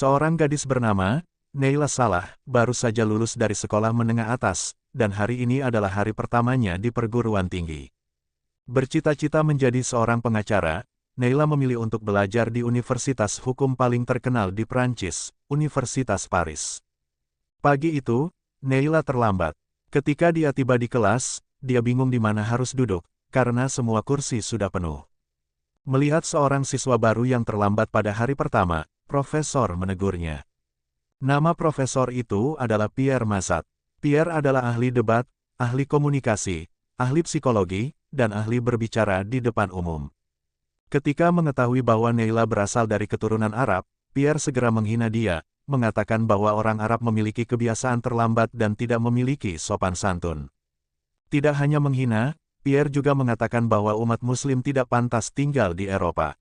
Seorang gadis bernama Neila Salah baru saja lulus dari sekolah menengah atas, dan hari ini adalah hari pertamanya di perguruan tinggi. Bercita-cita menjadi seorang pengacara, Neila memilih untuk belajar di universitas hukum paling terkenal di Prancis, Universitas Paris. Pagi itu, Neila terlambat. Ketika dia tiba di kelas, dia bingung di mana harus duduk, karena semua kursi sudah penuh. Melihat seorang siswa baru yang terlambat pada hari pertama, profesor menegurnya. Nama profesor itu adalah Pierre Massat. Pierre adalah ahli debat, ahli komunikasi, ahli psikologi, dan ahli berbicara di depan umum. Ketika mengetahui bahwa Neila berasal dari keturunan Arab, Pierre segera menghina dia, mengatakan bahwa orang Arab memiliki kebiasaan terlambat dan tidak memiliki sopan santun. Tidak hanya menghina, Pierre juga mengatakan bahwa umat Muslim tidak pantas tinggal di Eropa.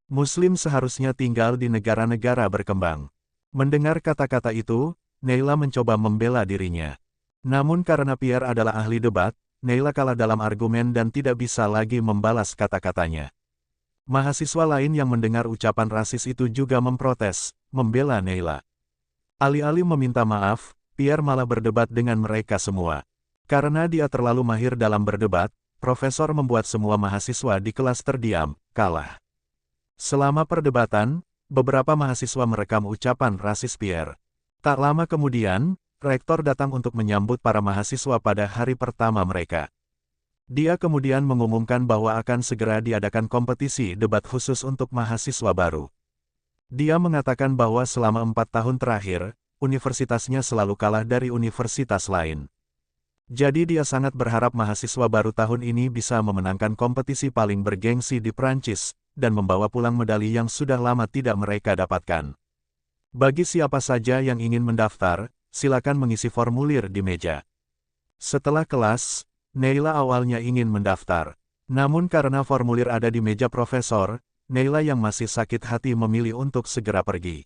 Muslim seharusnya tinggal di negara-negara berkembang. Mendengar kata-kata itu, Neila mencoba membela dirinya. Namun karena Pierre adalah ahli debat, Neila kalah dalam argumen dan tidak bisa lagi membalas kata-katanya. Mahasiswa lain yang mendengar ucapan rasis itu juga memprotes, membela Neila. Alih-alih meminta maaf, Pierre malah berdebat dengan mereka semua. Karena dia terlalu mahir dalam berdebat, profesor membuat semua mahasiswa di kelas terdiam, kalah. Selama perdebatan, beberapa mahasiswa merekam ucapan rasis Pierre. Tak lama kemudian, rektor datang untuk menyambut para mahasiswa pada hari pertama mereka. Dia kemudian mengumumkan bahwa akan segera diadakan kompetisi debat khusus untuk mahasiswa baru. Dia mengatakan bahwa selama 4 tahun terakhir, universitasnya selalu kalah dari universitas lain. Jadi dia sangat berharap mahasiswa baru tahun ini bisa memenangkan kompetisi paling bergengsi di Prancis, dan membawa pulang medali yang sudah lama tidak mereka dapatkan. Bagi siapa saja yang ingin mendaftar, silakan mengisi formulir di meja. Setelah kelas, Neila awalnya ingin mendaftar. Namun karena formulir ada di meja profesor, Neila yang masih sakit hati memilih untuk segera pergi.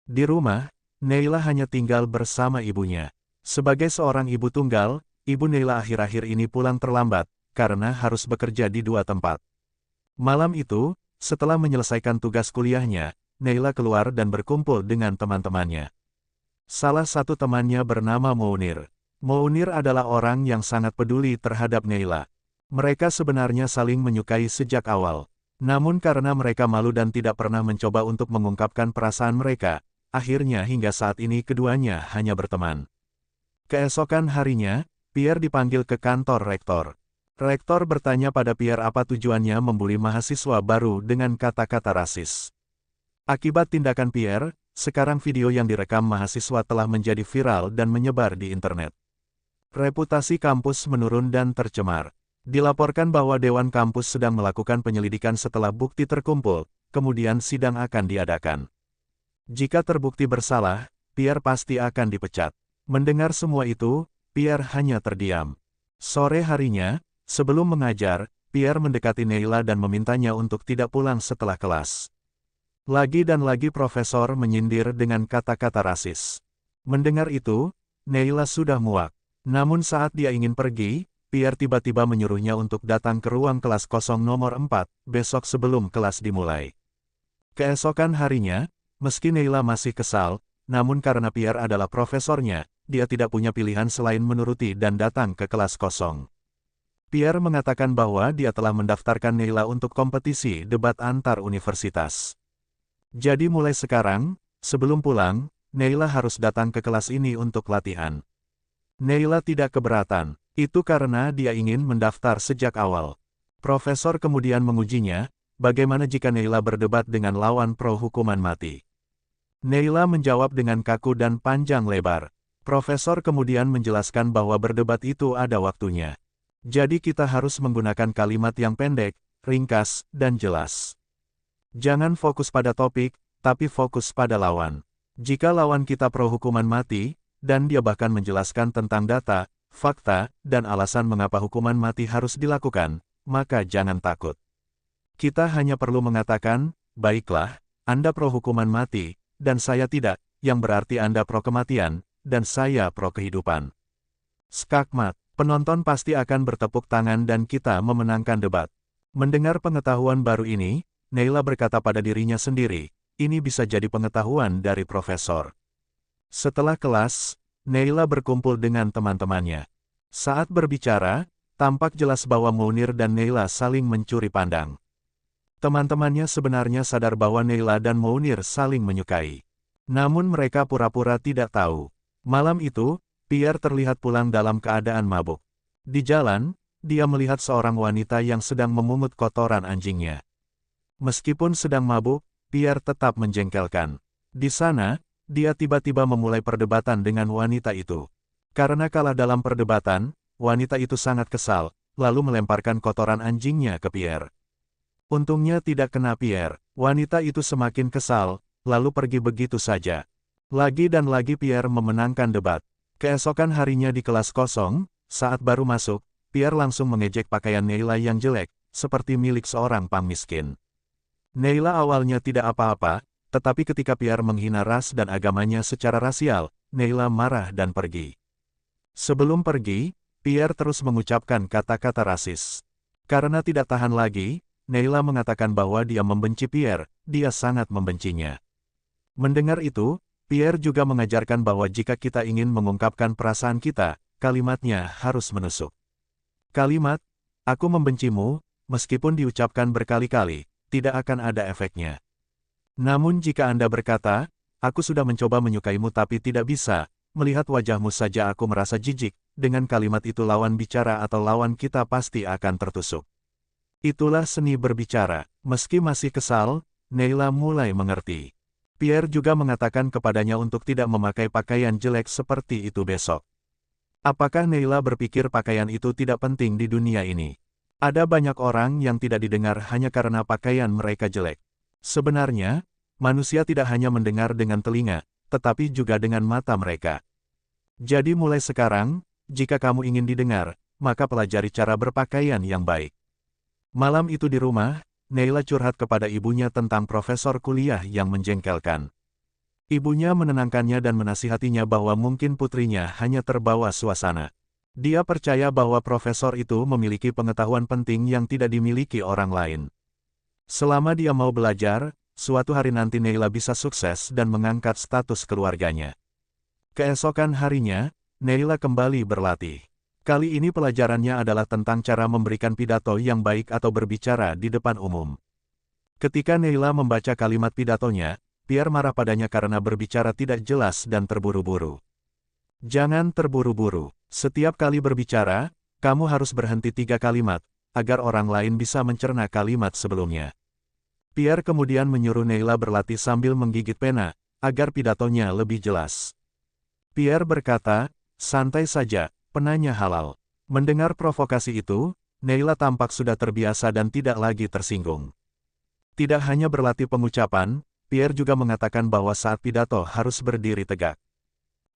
Di rumah, Neila hanya tinggal bersama ibunya. Sebagai seorang ibu tunggal, ibu Neila akhir-akhir ini pulang terlambat, karena harus bekerja di 2 tempat. Malam itu, setelah menyelesaikan tugas kuliahnya, Neila keluar dan berkumpul dengan teman-temannya. Salah satu temannya bernama Mounir. Mounir adalah orang yang sangat peduli terhadap Neila. Mereka sebenarnya saling menyukai sejak awal. Namun karena mereka malu dan tidak pernah mencoba untuk mengungkapkan perasaan mereka, akhirnya hingga saat ini keduanya hanya berteman. Keesokan harinya, Pierre dipanggil ke kantor rektor. Rektor bertanya pada Pierre apa tujuannya membuli mahasiswa baru dengan kata-kata rasis. Akibat tindakan Pierre, sekarang video yang direkam mahasiswa telah menjadi viral dan menyebar di internet. Reputasi kampus menurun dan tercemar. Dilaporkan bahwa Dewan Kampus sedang melakukan penyelidikan setelah bukti terkumpul, kemudian sidang akan diadakan. Jika terbukti bersalah, Pierre pasti akan dipecat. Mendengar semua itu, Pierre hanya terdiam. Sore harinya, sebelum mengajar, Pierre mendekati Neila dan memintanya untuk tidak pulang setelah kelas. Lagi dan lagi profesor menyindir dengan kata-kata rasis. Mendengar itu, Neila sudah muak. Namun saat dia ingin pergi, Pierre tiba-tiba menyuruhnya untuk datang ke ruang kelas kosong nomor 4, besok sebelum kelas dimulai. Keesokan harinya, meski Neila masih kesal, namun karena Pierre adalah profesornya, dia tidak punya pilihan selain menuruti dan datang ke kelas kosong. Pierre mengatakan bahwa dia telah mendaftarkan Neila untuk kompetisi debat antar universitas. Jadi mulai sekarang, sebelum pulang, Neila harus datang ke kelas ini untuk latihan. Neila tidak keberatan, itu karena dia ingin mendaftar sejak awal. Profesor kemudian mengujinya, bagaimana jika Neila berdebat dengan lawan pro hukuman mati. Neila menjawab dengan kaku dan panjang lebar. Profesor kemudian menjelaskan bahwa berdebat itu ada waktunya. Jadi kita harus menggunakan kalimat yang pendek, ringkas, dan jelas. Jangan fokus pada topik, tapi fokus pada lawan. Jika lawan kita pro hukuman mati, dan dia bahkan menjelaskan tentang data, fakta, dan alasan mengapa hukuman mati harus dilakukan, maka jangan takut. Kita hanya perlu mengatakan, baiklah, Anda pro hukuman mati, dan saya tidak, yang berarti Anda pro kematian, dan saya pro kehidupan. Skakmat, penonton pasti akan bertepuk tangan dan kita memenangkan debat. Mendengar pengetahuan baru ini, Neila berkata pada dirinya sendiri, ini bisa jadi pengetahuan dari profesor. Setelah kelas, Neila berkumpul dengan teman-temannya. Saat berbicara, tampak jelas bahwa Munir dan Neila saling mencuri pandang. Teman-temannya sebenarnya sadar bahwa Neila dan Munir saling menyukai. Namun mereka pura-pura tidak tahu. Malam itu, Pierre terlihat pulang dalam keadaan mabuk. Di jalan, dia melihat seorang wanita yang sedang memungut kotoran anjingnya. Meskipun sedang mabuk, Pierre tetap menjengkelkan. Di sana, dia tiba-tiba memulai perdebatan dengan wanita itu. Karena kalah dalam perdebatan, wanita itu sangat kesal, lalu melemparkan kotoran anjingnya ke Pierre. Untungnya tidak kena Pierre, wanita itu semakin kesal, lalu pergi begitu saja. Lagi dan lagi Pierre memenangkan debat. Keesokan harinya di kelas kosong, saat baru masuk, Pierre langsung mengejek pakaian Neila yang jelek, seperti milik seorang pamiskin. Neila awalnya tidak apa-apa, tetapi ketika Pierre menghina ras dan agamanya secara rasial, Neila marah dan pergi. Sebelum pergi, Pierre terus mengucapkan kata-kata rasis. Karena tidak tahan lagi, Neila mengatakan bahwa dia membenci Pierre, dia sangat membencinya. Mendengar itu, Pierre juga mengajarkan bahwa jika kita ingin mengungkapkan perasaan kita, kalimatnya harus menusuk. Kalimat, "Aku membencimu," meskipun diucapkan berkali-kali, tidak akan ada efeknya. Namun jika Anda berkata, "Aku sudah mencoba menyukaimu tapi tidak bisa, melihat wajahmu saja aku merasa jijik," dengan kalimat itu lawan bicara atau lawan kita pasti akan tertusuk. Itulah seni berbicara. Meski masih kesal, Neila mulai mengerti. Pierre juga mengatakan kepadanya untuk tidak memakai pakaian jelek seperti itu besok. Apakah Neila berpikir pakaian itu tidak penting di dunia ini? Ada banyak orang yang tidak didengar hanya karena pakaian mereka jelek. Sebenarnya, manusia tidak hanya mendengar dengan telinga, tetapi juga dengan mata mereka. Jadi mulai sekarang, jika kamu ingin didengar, maka pelajari cara berpakaian yang baik. Malam itu di rumah, Neila curhat kepada ibunya tentang profesor kuliah yang menjengkelkan. Ibunya menenangkannya dan menasihatinya bahwa mungkin putrinya hanya terbawa suasana. Dia percaya bahwa profesor itu memiliki pengetahuan penting yang tidak dimiliki orang lain. Selama dia mau belajar, suatu hari nanti Neila bisa sukses dan mengangkat status keluarganya. Keesokan harinya, Neila kembali berlatih. Kali ini pelajarannya adalah tentang cara memberikan pidato yang baik atau berbicara di depan umum. Ketika Neila membaca kalimat pidatonya, Pierre marah padanya karena berbicara tidak jelas dan terburu-buru. Jangan terburu-buru. Setiap kali berbicara, kamu harus berhenti 3 kalimat, agar orang lain bisa mencerna kalimat sebelumnya. Pierre kemudian menyuruh Neila berlatih sambil menggigit pena, agar pidatonya lebih jelas. Pierre berkata, "Santai saja, penanya halal." Mendengar provokasi itu, Neila tampak sudah terbiasa dan tidak lagi tersinggung. Tidak hanya berlatih pengucapan, Pierre juga mengatakan bahwa saat pidato harus berdiri tegak.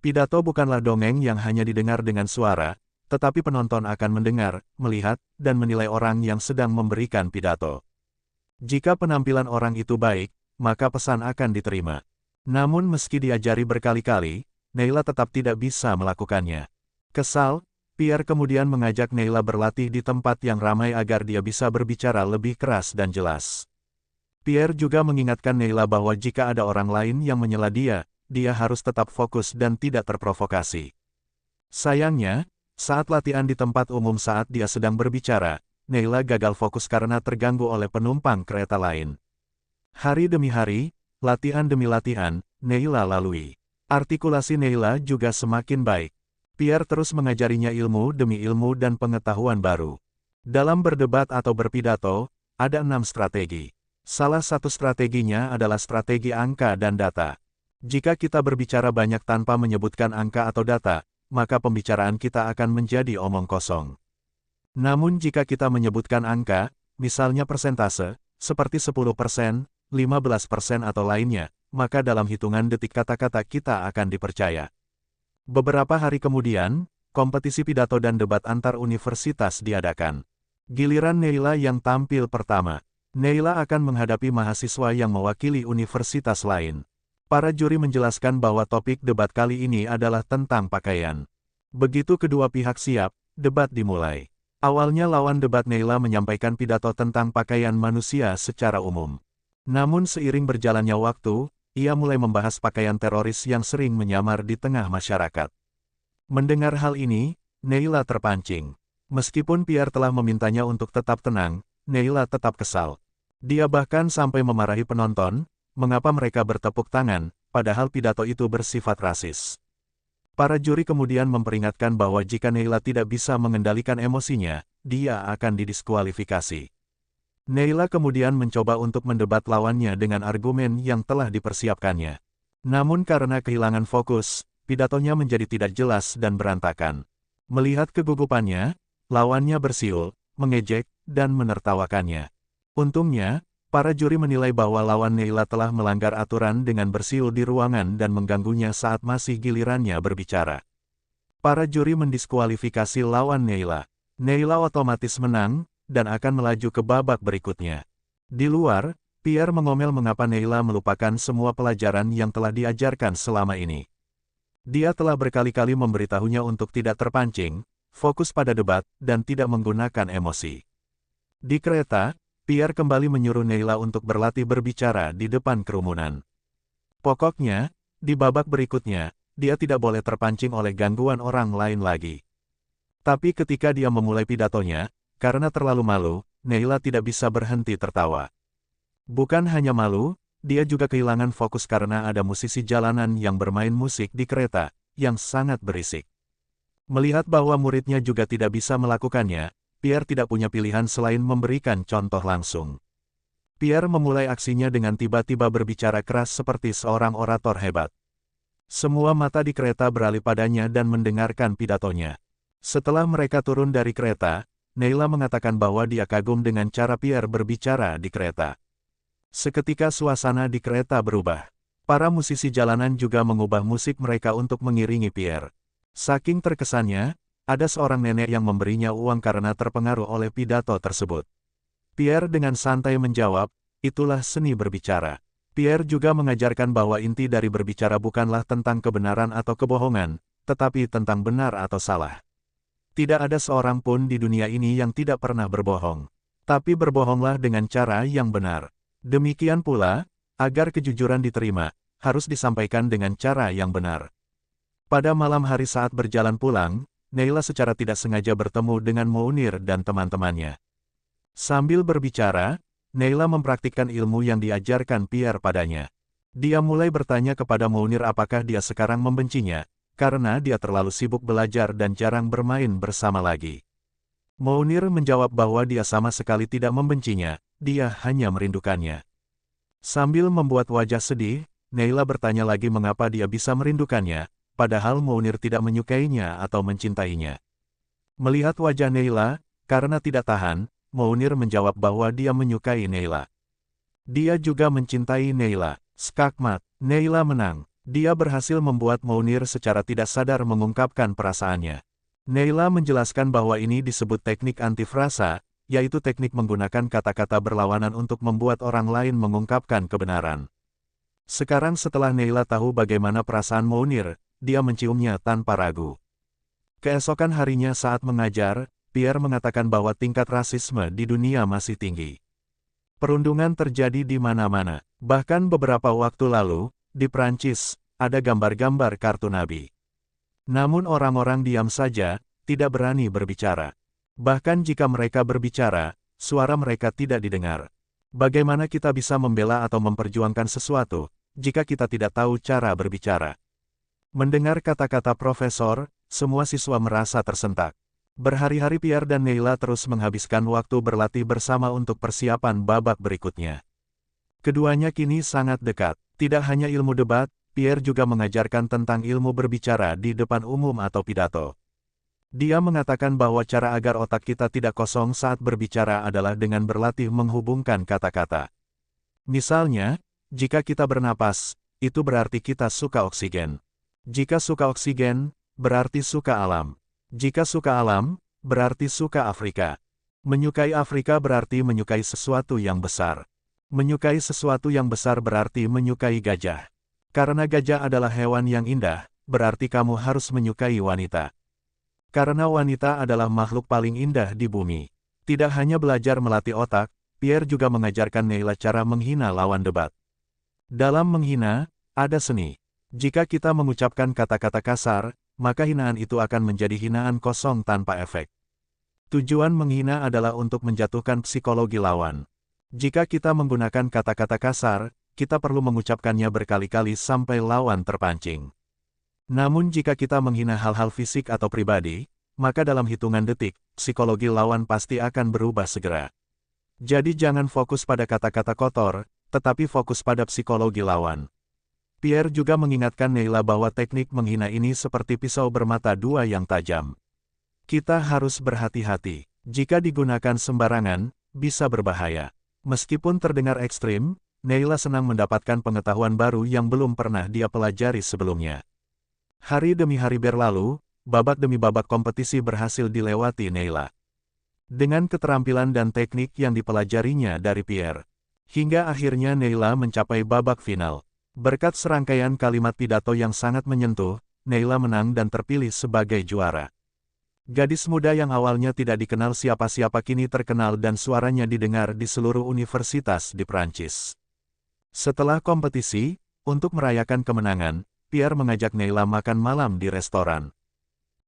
Pidato bukanlah dongeng yang hanya didengar dengan suara, tetapi penonton akan mendengar, melihat, dan menilai orang yang sedang memberikan pidato. Jika penampilan orang itu baik, maka pesan akan diterima. Namun meski diajari berkali-kali, Neila tetap tidak bisa melakukannya. Kesal, Pierre kemudian mengajak Neila berlatih di tempat yang ramai agar dia bisa berbicara lebih keras dan jelas. Pierre juga mengingatkan Neila bahwa jika ada orang lain yang menyela dia harus tetap fokus dan tidak terprovokasi. Sayangnya, saat latihan di tempat umum saat dia sedang berbicara, Neila gagal fokus karena terganggu oleh penumpang kereta lain. Hari demi hari, latihan demi latihan, Neila lalui. Artikulasi Neila juga semakin baik. Pierre terus mengajarinya ilmu demi ilmu dan pengetahuan baru. Dalam berdebat atau berpidato, ada 6 strategi. Salah satu strateginya adalah strategi angka dan data. Jika kita berbicara banyak tanpa menyebutkan angka atau data, maka pembicaraan kita akan menjadi omong kosong. Namun jika kita menyebutkan angka, misalnya persentase, seperti 10%, 15% atau lainnya, maka dalam hitungan detik kata-kata kita akan dipercaya. Beberapa hari kemudian, kompetisi pidato dan debat antar universitas diadakan. Giliran Neila yang tampil pertama. Neila akan menghadapi mahasiswa yang mewakili universitas lain. Para juri menjelaskan bahwa topik debat kali ini adalah tentang pakaian. Begitu kedua pihak siap, debat dimulai. Awalnya lawan debat Neila menyampaikan pidato tentang pakaian manusia secara umum. Namun seiring berjalannya waktu, ia mulai membahas pakaian teroris yang sering menyamar di tengah masyarakat. Mendengar hal ini, Neila terpancing. Meskipun Pierre telah memintanya untuk tetap tenang, Neila tetap kesal. Dia bahkan sampai memarahi penonton, mengapa mereka bertepuk tangan, padahal pidato itu bersifat rasis. Para juri kemudian memperingatkan bahwa jika Neila tidak bisa mengendalikan emosinya, dia akan didiskualifikasi. Neila kemudian mencoba untuk mendebat lawannya dengan argumen yang telah dipersiapkannya. Namun karena kehilangan fokus, pidatonya menjadi tidak jelas dan berantakan. Melihat kegugupannya, lawannya bersiul, mengejek, dan menertawakannya. Untungnya, para juri menilai bahwa lawan Neila telah melanggar aturan dengan bersiul di ruangan dan mengganggunya saat masih gilirannya berbicara. Para juri mendiskualifikasi lawan Neila. Neila otomatis menang, dan akan melaju ke babak berikutnya. Di luar, Pierre mengomel mengapa Neila melupakan semua pelajaran yang telah diajarkan selama ini. Dia telah berkali-kali memberitahunya untuk tidak terpancing, fokus pada debat, dan tidak menggunakan emosi. Di kereta, Pierre kembali menyuruh Neila untuk berlatih berbicara di depan kerumunan. Pokoknya, di babak berikutnya, dia tidak boleh terpancing oleh gangguan orang lain lagi. Tapi ketika dia memulai pidatonya, karena terlalu malu, Neila tidak bisa berhenti tertawa. Bukan hanya malu, dia juga kehilangan fokus karena ada musisi jalanan yang bermain musik di kereta, yang sangat berisik. Melihat bahwa muridnya juga tidak bisa melakukannya, Pierre tidak punya pilihan selain memberikan contoh langsung. Pierre memulai aksinya dengan tiba-tiba berbicara keras seperti seorang orator hebat. Semua mata di kereta beralih padanya dan mendengarkan pidatonya. Setelah mereka turun dari kereta, Neila mengatakan bahwa dia kagum dengan cara Pierre berbicara di kereta. Seketika suasana di kereta berubah. Para musisi jalanan juga mengubah musik mereka untuk mengiringi Pierre. Saking terkesannya, ada seorang nenek yang memberinya uang karena terpengaruh oleh pidato tersebut. Pierre dengan santai menjawab, itulah seni berbicara. Pierre juga mengajarkan bahwa inti dari berbicara bukanlah tentang kebenaran atau kebohongan, tetapi tentang benar atau salah. Tidak ada seorang pun di dunia ini yang tidak pernah berbohong. Tapi berbohonglah dengan cara yang benar. Demikian pula, agar kejujuran diterima, harus disampaikan dengan cara yang benar. Pada malam hari saat berjalan pulang, Neila secara tidak sengaja bertemu dengan Mounir dan teman-temannya. Sambil berbicara, Neila mempraktikkan ilmu yang diajarkan Pierre padanya. Dia mulai bertanya kepada Mounir apakah dia sekarang membencinya, karena dia terlalu sibuk belajar dan jarang bermain bersama lagi. Mounir menjawab bahwa dia sama sekali tidak membencinya, dia hanya merindukannya. Sambil membuat wajah sedih, Neila bertanya lagi mengapa dia bisa merindukannya, padahal Mounir tidak menyukainya atau mencintainya. Melihat wajah Neila, karena tidak tahan, Mounir menjawab bahwa dia menyukai Neila. Dia juga mencintai Neila. Skakmat, Neila menang. Dia berhasil membuat Mounir secara tidak sadar mengungkapkan perasaannya. Neila menjelaskan bahwa ini disebut teknik antifrasa, yaitu teknik menggunakan kata-kata berlawanan untuk membuat orang lain mengungkapkan kebenaran. Sekarang setelah Neila tahu bagaimana perasaan Mounir, dia menciumnya tanpa ragu. Keesokan harinya saat mengajar, Pierre mengatakan bahwa tingkat rasisme di dunia masih tinggi. Perundungan terjadi di mana-mana. Bahkan beberapa waktu lalu, di Prancis, ada gambar-gambar kartu nabi. Namun orang-orang diam saja, tidak berani berbicara. Bahkan jika mereka berbicara, suara mereka tidak didengar. Bagaimana kita bisa membela atau memperjuangkan sesuatu, jika kita tidak tahu cara berbicara? Mendengar kata-kata profesor, semua siswa merasa tersentak. Berhari-hari Pierre dan Neila terus menghabiskan waktu berlatih bersama untuk persiapan babak berikutnya. Keduanya kini sangat dekat. Tidak hanya ilmu debat, Pierre juga mengajarkan tentang ilmu berbicara di depan umum atau pidato. Dia mengatakan bahwa cara agar otak kita tidak kosong saat berbicara adalah dengan berlatih menghubungkan kata-kata. Misalnya, jika kita bernapas, itu berarti kita suka oksigen. Jika suka oksigen, berarti suka alam. Jika suka alam, berarti suka Afrika. Menyukai Afrika berarti menyukai sesuatu yang besar. Menyukai sesuatu yang besar berarti menyukai gajah. Karena gajah adalah hewan yang indah, berarti kamu harus menyukai wanita. Karena wanita adalah makhluk paling indah di bumi. Tidak hanya belajar melatih otak, Pierre juga mengajarkan Neila cara menghina lawan debat. Dalam menghina, ada seni. Jika kita mengucapkan kata-kata kasar, maka hinaan itu akan menjadi hinaan kosong tanpa efek. Tujuan menghina adalah untuk menjatuhkan psikologi lawan. Jika kita menggunakan kata-kata kasar, kita perlu mengucapkannya berkali-kali sampai lawan terpancing. Namun jika kita menghina hal-hal fisik atau pribadi, maka dalam hitungan detik, psikologi lawan pasti akan berubah segera. Jadi jangan fokus pada kata-kata kotor, tetapi fokus pada psikologi lawan. Pierre juga mengingatkan Neila bahwa teknik menghina ini seperti pisau bermata dua yang tajam. Kita harus berhati-hati. Jika digunakan sembarangan, bisa berbahaya. Meskipun terdengar ekstrim, Neila senang mendapatkan pengetahuan baru yang belum pernah dia pelajari sebelumnya. Hari demi hari berlalu, babak demi babak kompetisi berhasil dilewati Neila. Dengan keterampilan dan teknik yang dipelajarinya dari Pierre, hingga akhirnya Neila mencapai babak final. Berkat serangkaian kalimat pidato yang sangat menyentuh, Neila menang dan terpilih sebagai juara. Gadis muda yang awalnya tidak dikenal siapa-siapa kini terkenal dan suaranya didengar di seluruh universitas di Prancis. Setelah kompetisi, untuk merayakan kemenangan, Pierre mengajak Neila makan malam di restoran.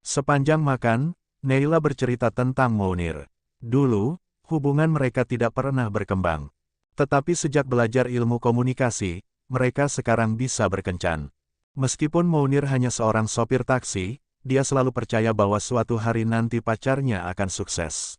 Sepanjang makan, Neila bercerita tentang Mounir. Dulu, hubungan mereka tidak pernah berkembang. Tetapi sejak belajar ilmu komunikasi, mereka sekarang bisa berkencan. Meskipun Mounir hanya seorang sopir taksi, dia selalu percaya bahwa suatu hari nanti pacarnya akan sukses.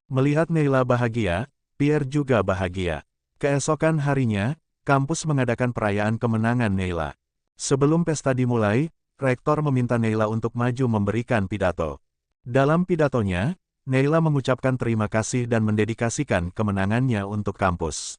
Melihat Neila bahagia, Pierre juga bahagia. Keesokan harinya, kampus mengadakan perayaan kemenangan Neila. Sebelum pesta dimulai, rektor meminta Neila untuk maju memberikan pidato. Dalam pidatonya, Neila mengucapkan terima kasih dan mendedikasikan kemenangannya untuk kampus.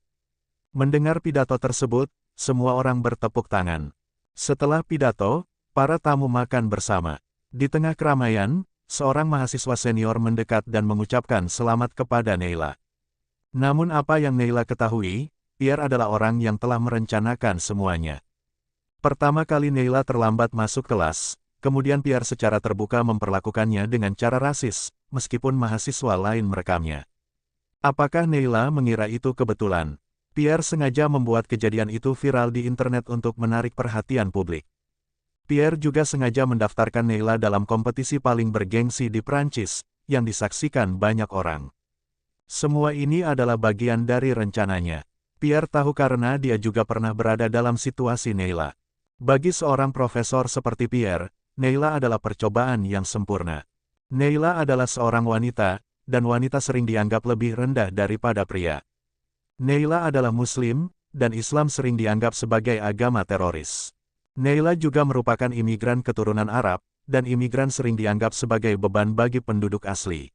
Mendengar pidato tersebut, semua orang bertepuk tangan. Setelah pidato, para tamu makan bersama. Di tengah keramaian, seorang mahasiswa senior mendekat dan mengucapkan selamat kepada Neila. Namun apa yang Neila ketahui, Pierre adalah orang yang telah merencanakan semuanya. Pertama kali Neila terlambat masuk kelas, kemudian Pierre secara terbuka memperlakukannya dengan cara rasis, meskipun mahasiswa lain merekamnya. Apakah Neila mengira itu kebetulan? Pierre sengaja membuat kejadian itu viral di internet untuk menarik perhatian publik. Pierre juga sengaja mendaftarkan Neila dalam kompetisi paling bergengsi di Prancis, yang disaksikan banyak orang. Semua ini adalah bagian dari rencananya. Pierre tahu karena dia juga pernah berada dalam situasi Neila. Bagi seorang profesor seperti Pierre, Neila adalah percobaan yang sempurna. Neila adalah seorang wanita, dan wanita sering dianggap lebih rendah daripada pria. Neila adalah Muslim, dan Islam sering dianggap sebagai agama teroris. Neila juga merupakan imigran keturunan Arab, dan imigran sering dianggap sebagai beban bagi penduduk asli.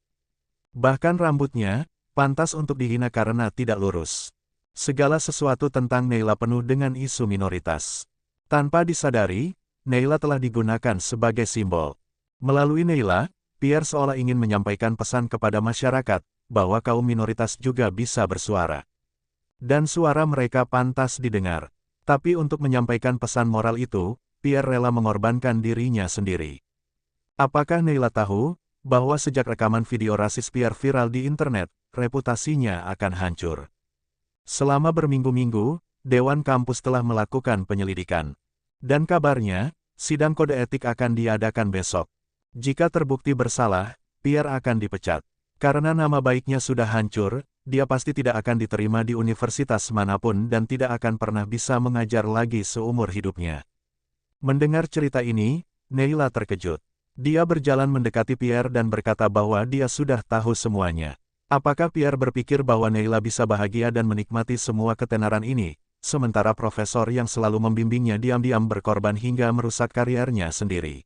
Bahkan rambutnya, pantas untuk dihina karena tidak lurus. Segala sesuatu tentang Neila penuh dengan isu minoritas. Tanpa disadari, Neila telah digunakan sebagai simbol. Melalui Neila, Pierre seolah ingin menyampaikan pesan kepada masyarakat, bahwa kaum minoritas juga bisa bersuara. Dan suara mereka pantas didengar. Tapi untuk menyampaikan pesan moral itu, Pierre rela mengorbankan dirinya sendiri. Apakah Neila tahu, bahwa sejak rekaman video rasis Pierre viral di internet, reputasinya akan hancur. Selama berminggu-minggu, Dewan Kampus telah melakukan penyelidikan. Dan kabarnya, sidang kode etik akan diadakan besok. Jika terbukti bersalah, Pierre akan dipecat. Karena nama baiknya sudah hancur, dia pasti tidak akan diterima di universitas manapun dan tidak akan pernah bisa mengajar lagi seumur hidupnya. Mendengar cerita ini, Neila terkejut. Dia berjalan mendekati Pierre dan berkata bahwa dia sudah tahu semuanya. Apakah Pierre berpikir bahwa Neila bisa bahagia dan menikmati semua ketenaran ini, sementara profesor yang selalu membimbingnya diam-diam berkorban hingga merusak kariernya sendiri?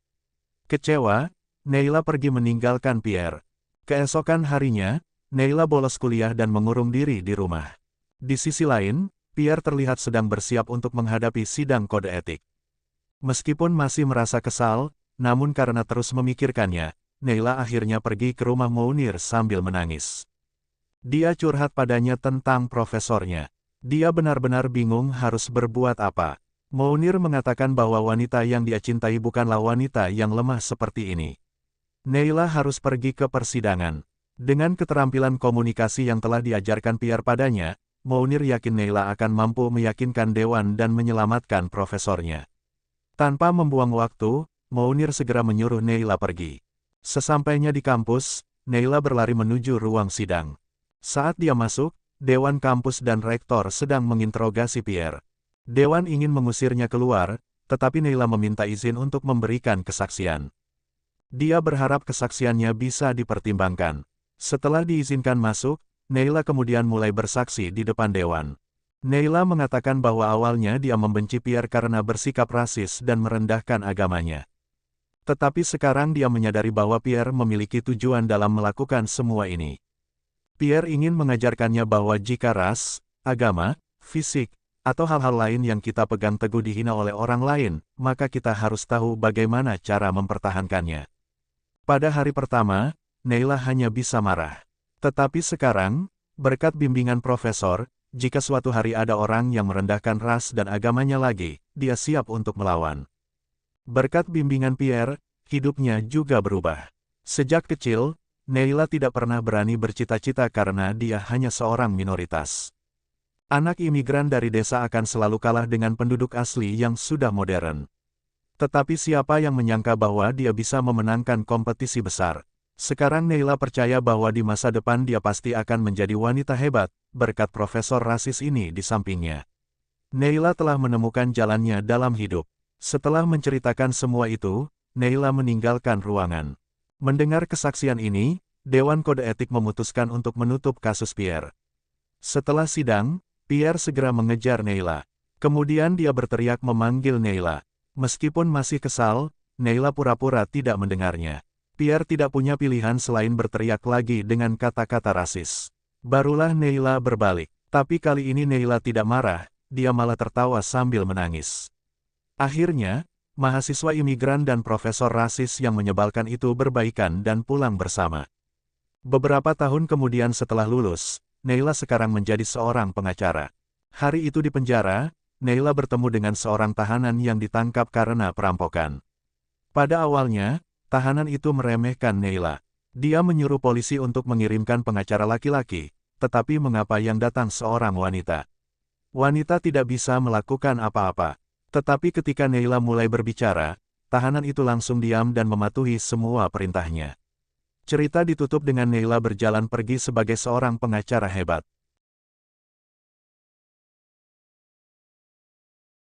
Kecewa, Neila pergi meninggalkan Pierre. Keesokan harinya, Neila bolos kuliah dan mengurung diri di rumah. Di sisi lain, Pierre terlihat sedang bersiap untuk menghadapi sidang kode etik. Meskipun masih merasa kesal, namun karena terus memikirkannya, Neila akhirnya pergi ke rumah Mounir sambil menangis. Dia curhat padanya tentang profesornya. Dia benar-benar bingung harus berbuat apa. Mounir mengatakan bahwa wanita yang dia cintai bukanlah wanita yang lemah seperti ini. Neila harus pergi ke persidangan. Dengan keterampilan komunikasi yang telah diajarkan Pierre padanya, Mounir yakin Neila akan mampu meyakinkan Dewan dan menyelamatkan profesornya. Tanpa membuang waktu, Mounir segera menyuruh Neila pergi. Sesampainya di kampus, Neila berlari menuju ruang sidang. Saat dia masuk, Dewan kampus dan rektor sedang menginterogasi Pierre. Dewan ingin mengusirnya keluar, tetapi Neila meminta izin untuk memberikan kesaksian. Dia berharap kesaksiannya bisa dipertimbangkan. Setelah diizinkan masuk, Neila kemudian mulai bersaksi di depan Dewan. Neila mengatakan bahwa awalnya dia membenci Pierre karena bersikap rasis dan merendahkan agamanya. Tetapi sekarang dia menyadari bahwa Pierre memiliki tujuan dalam melakukan semua ini. Pierre ingin mengajarkannya bahwa jika ras, agama, fisik, atau hal-hal lain yang kita pegang teguh dihina oleh orang lain, maka kita harus tahu bagaimana cara mempertahankannya. Pada hari pertama, Neila hanya bisa marah. Tetapi sekarang, berkat bimbingan profesor, jika suatu hari ada orang yang merendahkan ras dan agamanya lagi, dia siap untuk melawan. Berkat bimbingan Pierre, hidupnya juga berubah. Sejak kecil, Neila tidak pernah berani bercita-cita karena dia hanya seorang minoritas. Anak imigran dari desa akan selalu kalah dengan penduduk asli yang sudah modern. Tetapi siapa yang menyangka bahwa dia bisa memenangkan kompetisi besar? Sekarang Neila percaya bahwa di masa depan dia pasti akan menjadi wanita hebat, berkat profesor rasis ini di sampingnya. Neila telah menemukan jalannya dalam hidup. Setelah menceritakan semua itu, Neila meninggalkan ruangan. Mendengar kesaksian ini, Dewan Kode Etik memutuskan untuk menutup kasus Pierre. Setelah sidang, Pierre segera mengejar Neila. Kemudian dia berteriak memanggil Neila. Meskipun masih kesal, Neila pura-pura tidak mendengarnya. Pierre tidak punya pilihan selain berteriak lagi dengan kata-kata rasis. Barulah Neila berbalik. Tapi kali ini Neila tidak marah, dia malah tertawa sambil menangis. Akhirnya, mahasiswa imigran dan profesor rasis yang menyebalkan itu berbaikan dan pulang bersama. Beberapa tahun kemudian setelah lulus, Neila sekarang menjadi seorang pengacara. Hari itu di penjara, Neila bertemu dengan seorang tahanan yang ditangkap karena perampokan. Pada awalnya, tahanan itu meremehkan Neila. Dia menyuruh polisi untuk mengirimkan pengacara laki-laki, tetapi mengapa yang datang seorang wanita? Wanita tidak bisa melakukan apa-apa. Tetapi ketika Neila mulai berbicara, tahanan itu langsung diam dan mematuhi semua perintahnya. Cerita ditutup dengan Neila berjalan pergi sebagai seorang pengacara hebat.